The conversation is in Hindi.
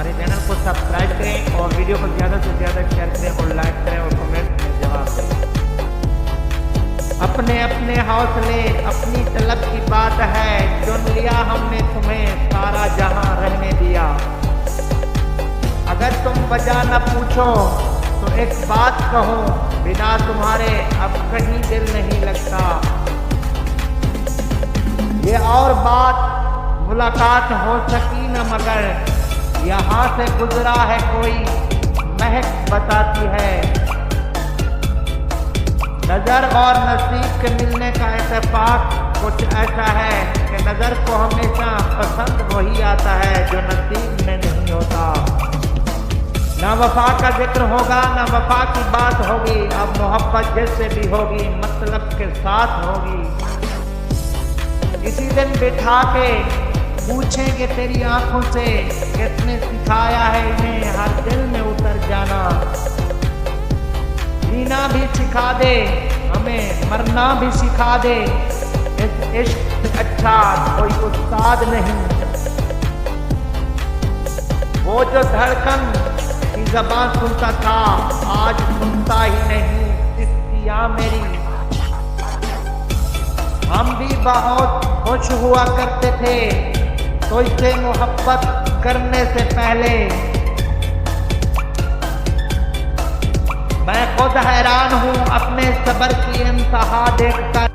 हमारे चैनल को सब्सक्राइब करें और वीडियो को ज़्यादा से ज़्यादा शेयर करें और लाइक करें और कमेंट में जवाब दें। अपने अपने हौसले अपनी तलब की बात है, चुन लिया हमने तुम्हें सारा जहां रहने दिया। अगर तुम वजह न पूछो तो एक बात कहूँ, बिना तुम्हारे अब कहीं दिल नहीं लगता। ये और बात मुलाकात हो सकी न मगर यहाँ से गुजरा है कोई महक बताती है। नज़र और नसीब के मिलने का इत्तेफाक कुछ ऐसा है कि नज़र को हमेशा पसंद वही आता है जो नसीब में नहीं होता। ना वफा का जिक्र होगा ना वफा की बात होगी, अब मोहब्बत जिससे भी होगी मतलब के साथ होगी। इसी दिन बिठा के पूछेंगे तेरी आंखों से, किसने सिखाया है इन्हें हर दिल में उतर जाना। जीना भी सिखा दे हमें, मरना भी सिखा दे, इस इश्क से अच्छा कोई उस्ताद नहीं। वो जो धड़कन की ज़बान सुनता था आज सुनता ही नहीं इसकी मेरी। हम भी बहुत खुश हुआ करते थे तो इससे मोहब्बत करने से पहले। मैं खुद हैरान हूँ अपने सब्र की इंतहा देखकर।